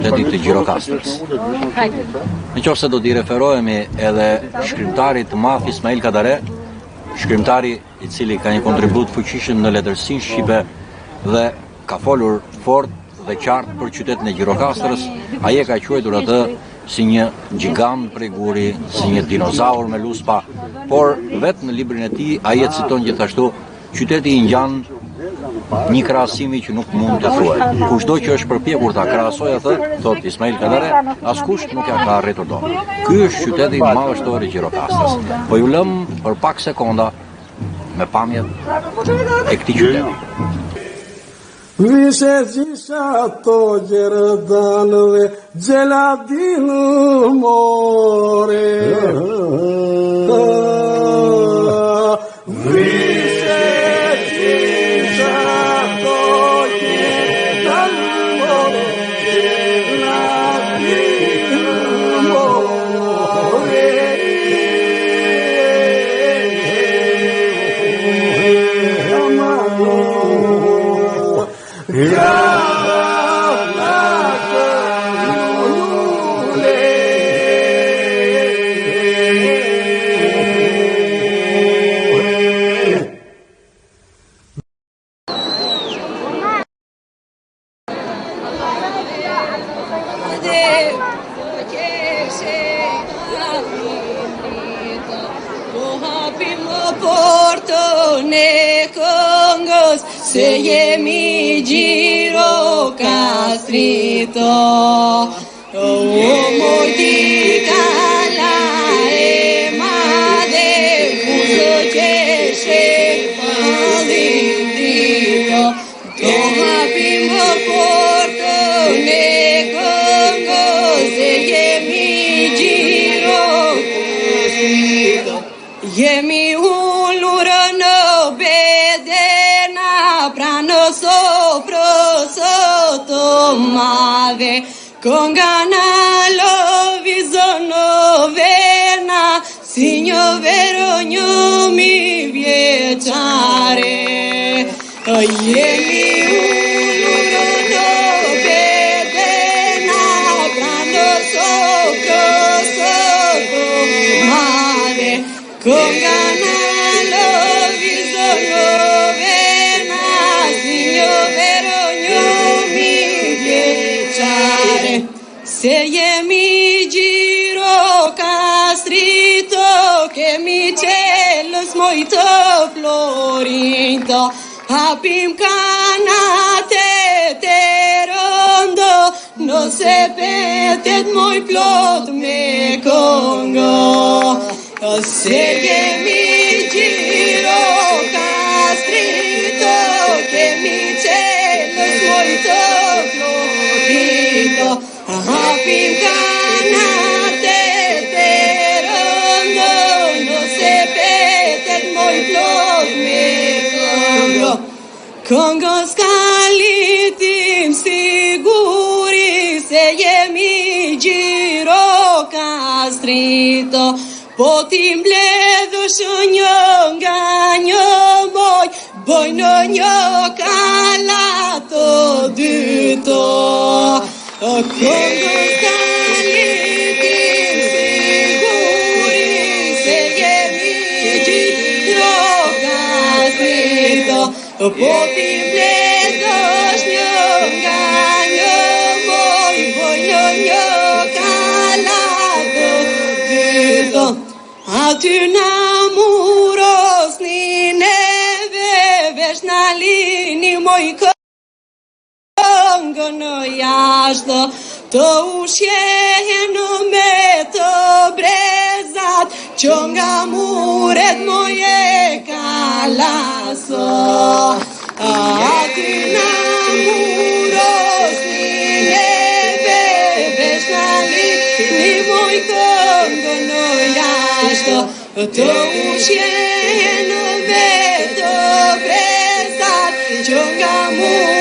të Gjirokastrës. Në qoftë se do t'i referohemi edhe shkrimtarit të madh Ismail Kadare, shkrimtari i cili ka një kontribut fuqishëm në letërsinë shqipe dhe ka folur fort dhe qartë për qytetin e Gjirokastrës, ai e ka quajtur atë si një gjigant prej guri, si një dinozaur me luspa, por vetë në librin e tij ai e citon gjithashtu: qyteti i ngjan një krahasimi që nuk mund të thuhet. Kushdo që është përpjekur ta krahasojë atë, thot Ismail Kadare, askush nuk ja ka arritur dot. Ky është qyteti madhështor i Gjirokastrës. Po ju lëm për pak sekonda me pamjet e këtij qyteti. Vishe gjisha to gjerdanve gjeladin more. Se jemi Gjirokastrito, moj ti kala e madhe, kuso qeshe palim dito, do hapim portën e këngës, se jemi Gjirokastrito. Jemi ullur në pra në sofrës të madhe, kënga na lovizon në vena, si një veronjë mi vjeçare. Jemi ullur në bedena, pra në sofrës të madhe, kënga na lovizon në se jemi Gjirokastrito, kemi qelës moj të florinto, hapim kanatet e rëndo, nëse petet moj plot me këngo. Se jemi Gjirokastrito, kemi qelës moj të florinto, hapim kanatet e rëndo, nëse petet moj plot me këngo. Këngës kalitim siguri, se jemi Gjirokastrito, po ti mbledhësh një nga një moj, boj në një kala të dyto. Këngës kalitim siguri, se jemi Gjirokastrito, po ti mbledhësh një nga një moj, boj në një kala të dyto. Aty na murosni neve, vesh na lini moj këngën në jashtë, të ushjehen me të brezat, që nga muret moje kalaso. Aty na murosni neve, vesh na lini moj këngën në jashtë, të ushjehen me të brezat, që nga muret